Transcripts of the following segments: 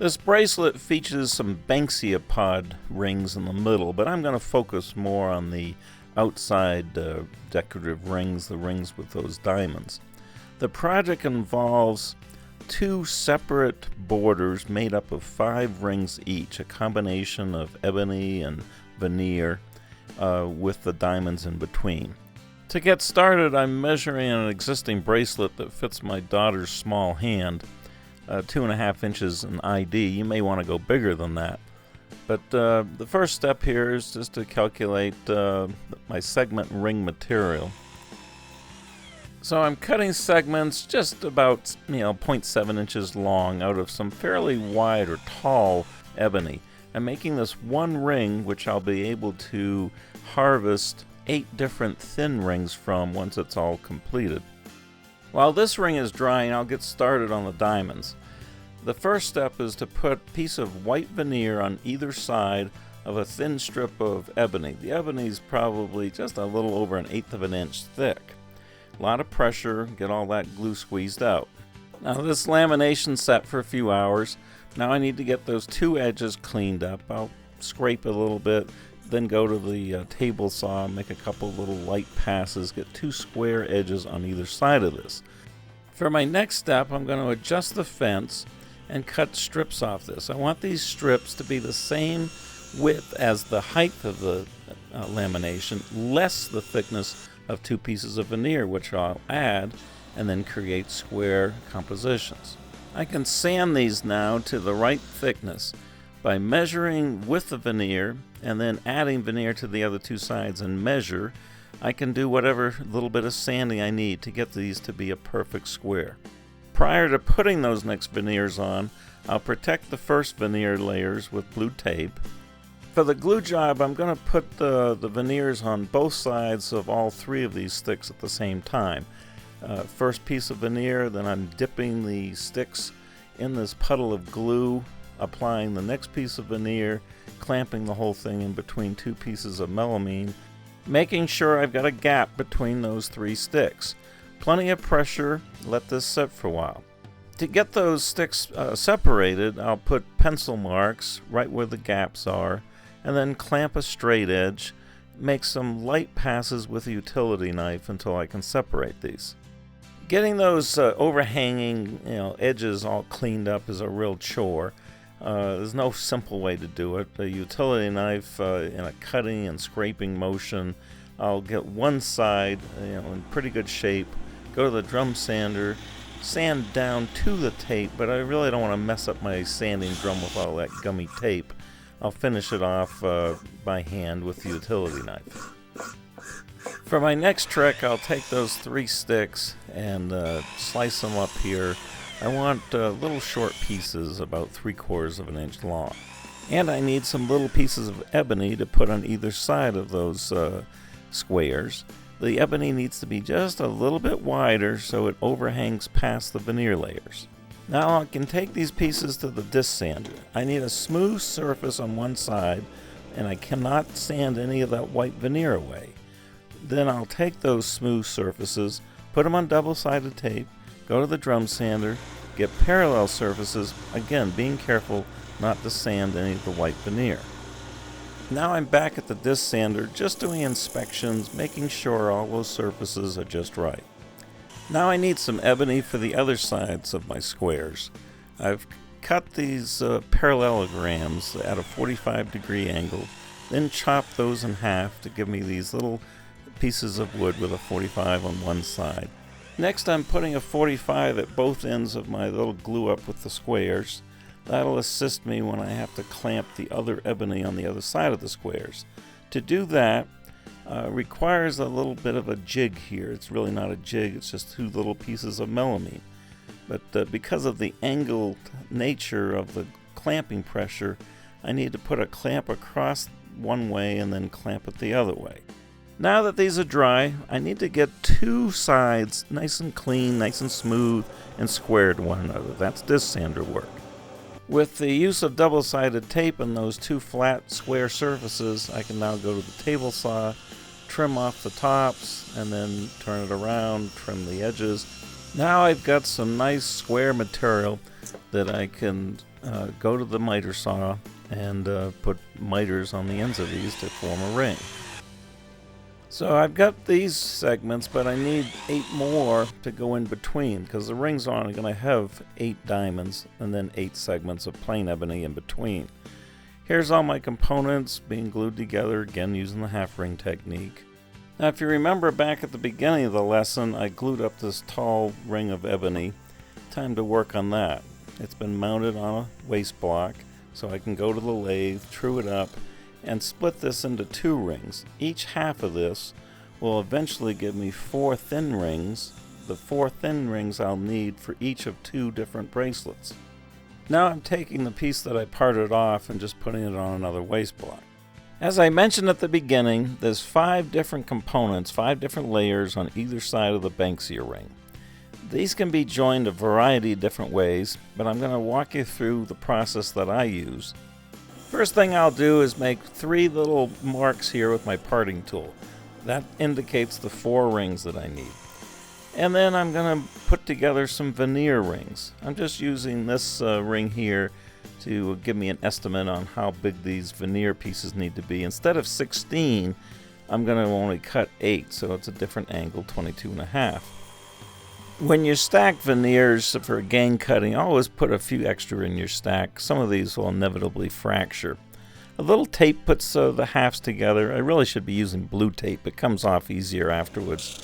This bracelet features some Banksia pod rings in the middle, but I'm going to focus more on the outside decorative rings, the rings with those diamonds. The project involves 2 separate borders made up of 5 rings each, a combination of ebony and veneer with the diamonds in between. To get started, I'm measuring an existing bracelet that fits my daughter's small hand, 2.5 inches in ID. You may want to go bigger than that. But the first step here is just to calculate my segment ring material. So I'm cutting segments just about 0.7 inches long out of some fairly wide or tall ebony. I'm making this one ring which I'll be able to harvest 8 different thin rings from once it's all completed. While this ring is drying, I'll get started on the diamonds. The first step is to put a piece of white veneer on either side of a thin strip of ebony. The ebony is probably just a little over 1/8 of an inch thick. A lot of pressure, get all that glue squeezed out. Now this lamination set for a few hours. Now I need to get those 2 edges cleaned up. I'll scrape a little bit, then go to the table saw, make a couple little light passes, get 2 square edges on either side of this. For my next step, I'm going to adjust the fence and cut strips off this. I want these strips to be the same width as the height of the lamination, less the thickness of 2 pieces of veneer, which I'll add and then create square compositions. I can sand these now to the right thickness by measuring with the veneer and then adding veneer to the other 2 sides and measure. I can do whatever little bit of sanding I need to get these to be a perfect square. Prior to putting those next veneers on, I'll protect the first veneer layers with blue tape. For the glue job, I'm going to put the veneers on both sides of all 3 of these sticks at the same time. First piece of veneer, then I'm dipping the sticks in this puddle of glue, applying the next piece of veneer, clamping the whole thing in between 2 pieces of melamine, making sure I've got a gap between those 3 sticks. Plenty of pressure, let this sit for a while. To get those sticks separated, I'll put pencil marks right where the gaps are, and then clamp a straight edge, make some light passes with a utility knife until I can separate these. Getting those overhanging edges all cleaned up is a real chore. There's no simple way to do it. A utility knife in a cutting and scraping motion, I'll get one side in pretty good shape, go to the drum sander, sand down to the tape, but I really don't want to mess up my sanding drum with all that gummy tape. I'll finish it off by hand with the utility knife. For my next trick, I'll take those 3 sticks and slice them up here. I want little short pieces about 3/4 of an inch long. And I need some little pieces of ebony to put on either side of those squares. The ebony needs to be just a little bit wider so it overhangs past the veneer layers. Now I can take these pieces to the disc sander. I need a smooth surface on one side, and I cannot sand any of that white veneer away. Then I'll take those smooth surfaces, put them on double-sided tape, go to the drum sander, get parallel surfaces, again being careful not to sand any of the white veneer. Now I'm back at the disc sander just doing inspections, making sure all those surfaces are just right. Now I need some ebony for the other sides of my squares. I've cut these parallelograms at a 45-degree angle, then chopped those in half to give me these little pieces of wood with a 45 on one side. Next I'm putting a 45 at both ends of my little glue up with the squares. That'll assist me when I have to clamp the other ebony on the other side of the squares. To do that requires a little bit of a jig here. It's really not a jig, it's just 2 little pieces of melamine. But because of the angled nature of the clamping pressure, I need to put a clamp across one way and then clamp it the other way. Now that these are dry, I need to get 2 sides nice and clean, nice and smooth, and square to one another. That's disc sander work. With the use of double-sided tape and those 2 flat square surfaces, I can now go to the table saw, trim off the tops, and then turn it around, trim the edges. Now I've got some nice square material that I can go to the miter saw and put miters on the ends of these to form a ring. So I've got these segments, but I need 8 more to go in between, because the rings are only going to have 8 diamonds and then 8 segments of plain ebony in between. Here's all my components being glued together, again using the half ring technique. Now if you remember back at the beginning of the lesson, I glued up this tall ring of ebony. Time to work on that. It's been mounted on a waste block, so I can go to the lathe, true it up, and split this into 2 rings. Each half of this will eventually give me 4 thin rings, the 4 thin rings I'll need for each of 2 different bracelets. Now I'm taking the piece that I parted off and just putting it on another waste block. As I mentioned at the beginning, there's 5 different components, 5 different layers on either side of the Banksia ring. These can be joined a variety of different ways, but I'm going to walk you through the process that I use. First thing I'll do is make 3 little marks here with my parting tool. That indicates the 4 rings that I need. And then I'm going to put together some veneer rings. I'm just using this ring here to give me an estimate on how big these veneer pieces need to be. Instead of 16, I'm going to only cut 8, so it's a different angle, 22.5. When you stack veneers for gang cutting, always put a few extra in your stack. Some of these will inevitably fracture. A little tape puts the halves together. I really should be using blue tape. It comes off easier afterwards.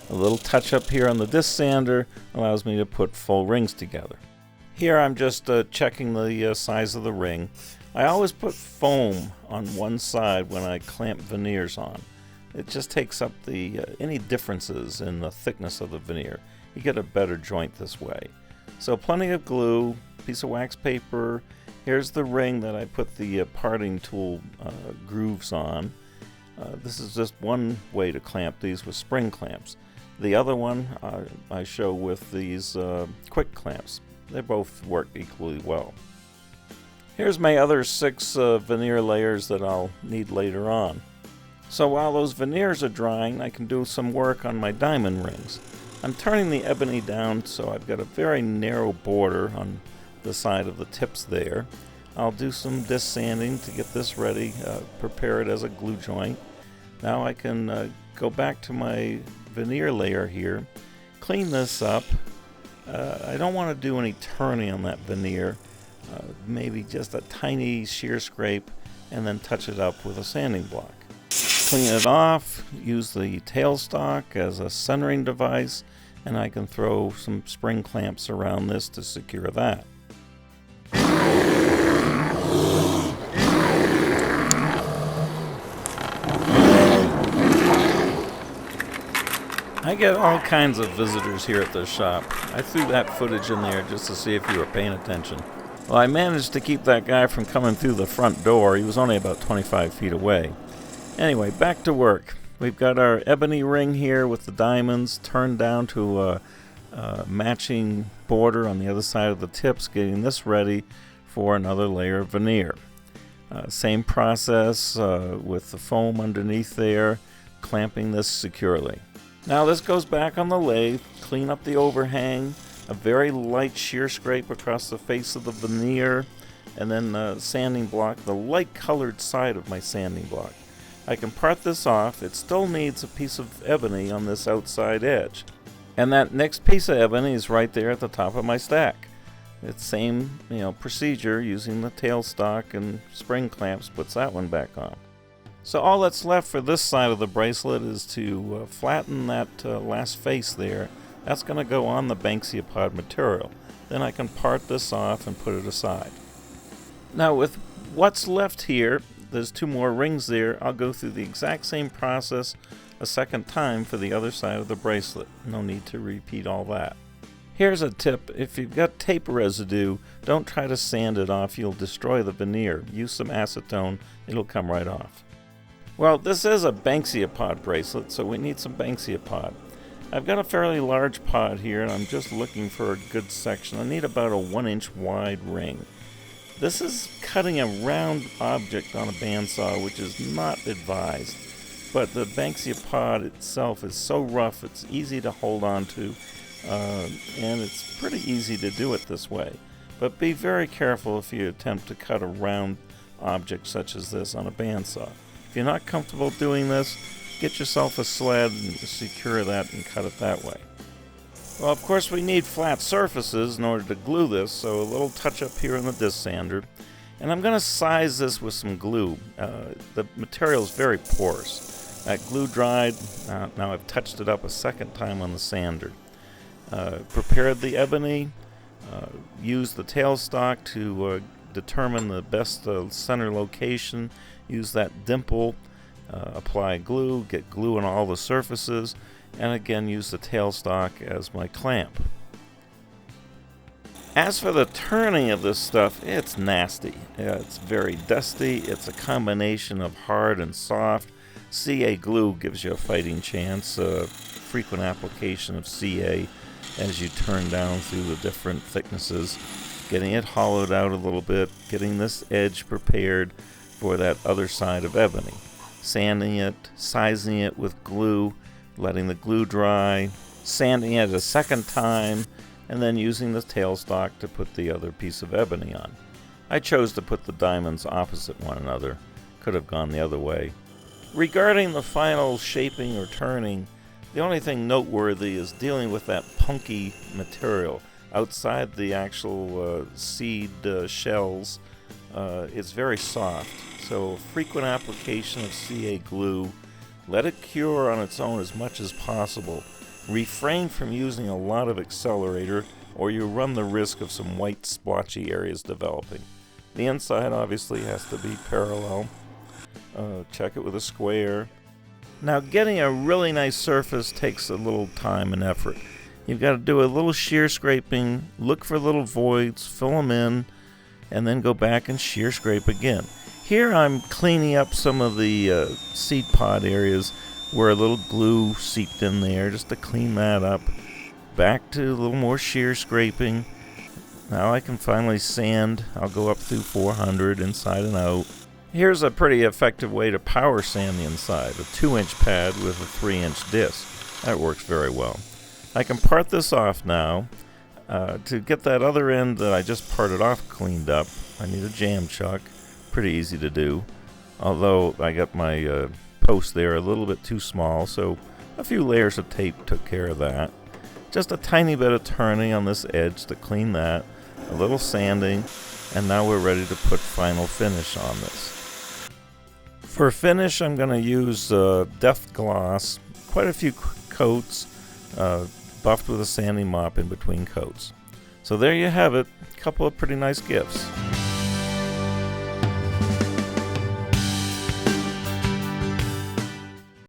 A little touch up here on the disc sander allows me to put full rings together. Here I'm just checking the size of the ring. I always put foam on one side when I clamp veneers on. It just takes up any differences in the thickness of the veneer. You get a better joint this way. So plenty of glue, piece of wax paper. Here's the ring that I put the parting tool grooves on. This is just one way to clamp these with spring clamps. The other one I show with these quick clamps. They both work equally well. Here's my other 6 veneer layers that I'll need later on. So while those veneers are drying, I can do some work on my diamond rings. I'm turning the ebony down so I've got a very narrow border on the side of the tips there. I'll do some disc sanding to get this ready, prepare it as a glue joint. Now I can go back to my veneer layer here, clean this up. I don't want to do any turning on that veneer, maybe just a tiny shear scrape and then touch it up with a sanding block. Clean it off, use the tailstock as a centering device, and I can throw some spring clamps around this to secure that. I get all kinds of visitors here at the shop. I threw that footage in there just to see if you were paying attention. Well, I managed to keep that guy from coming through the front door. He was only about 25 feet away. Anyway, back to work. We've got our ebony ring here with the diamonds turned down to a matching border on the other side of the tips, getting this ready for another layer of veneer. Same process with the foam underneath there, clamping this securely. Now this goes back on the lathe, clean up the overhang, a very light shear scrape across the face of the veneer, and then sanding block, the light colored side of my sanding block. I can part this off. It still needs a piece of ebony on this outside edge. And that next piece of ebony is right there at the top of my stack. It's same, procedure using the tailstock and spring clamps puts that one back on. So all that's left for this side of the bracelet is to flatten that last face there. That's going to go on the Banksia pod material. Then I can part this off and put it aside. Now with what's left here, there's 2 more rings there. I'll go through the exact same process a second time for the other side of the bracelet. No need to repeat all that. Here's a tip. If you've got tape residue, don't try to sand it off. You'll destroy the veneer. Use some acetone. It'll come right off. Well, this is a Banksia pod bracelet, so we need some Banksia pod. I've got a fairly large pod here, and I'm just looking for a good section. I need about a 1-inch wide ring. This is cutting a round object on a bandsaw, which is not advised, but the Banksia pod itself is so rough it's easy to hold on to, and it's pretty easy to do it this way. but be very careful if you attempt to cut a round object such as this on a bandsaw. If you're not comfortable doing this, get yourself a sled and secure that and cut it that way. Well, of course we need flat surfaces in order to glue this, so a little touch up here in the disc sander. And I'm going to size this with some glue. The material is very porous. That glue dried. Now I've touched it up a second time on the sander. Prepared the ebony. Used the tailstock to determine the best center location. Use that dimple. Apply glue. Get glue on all the surfaces. And again, use the tailstock as my clamp. As for the turning of this stuff, it's nasty. It's very dusty. It's a combination of hard and soft. CA glue gives you a fighting chance. Frequent application of CA as you turn down through the different thicknesses. Getting it hollowed out a little bit. Getting this edge prepared for that other side of ebony. Sanding it, sizing it with glue, letting the glue dry, sanding it a second time, and then using the tailstock to put the other piece of ebony on. I chose to put the diamonds opposite one another. Could have gone the other way. Regarding the final shaping or turning, the only thing noteworthy is dealing with that punky material. Outside the actual seed shells, it's very soft. So frequent application of CA glue. Let it cure on its own as much as possible. Refrain from using a lot of accelerator or you run the risk of some white splotchy areas developing. The inside obviously has to be parallel. Check it with a square. Now getting a really nice surface takes a little time and effort. You've got to do a little shear scraping, look for little voids, fill them in, and then go back and shear scrape again. Here I'm cleaning up some of the seed pod areas where a little glue seeped in there, just to clean that up. Back to a little more shear scraping. Now I can finally sand. I'll go up through 400 inside and out. Here's a pretty effective way to power sand the inside. A 2-inch pad with a 3-inch disc. That works very well. I can part this off now. To get that other end that I just parted off cleaned up, I need a jam chuck. Pretty easy to do. Although I got my post there a little bit too small, so a few layers of tape took care of that. Just a tiny bit of turning on this edge to clean that, a little sanding, and now we're ready to put final finish on this. For finish, I'm going to use Deft Gloss, quite a few coats, buffed with a sanding mop in between coats. So there you have it, a couple of pretty nice gifts.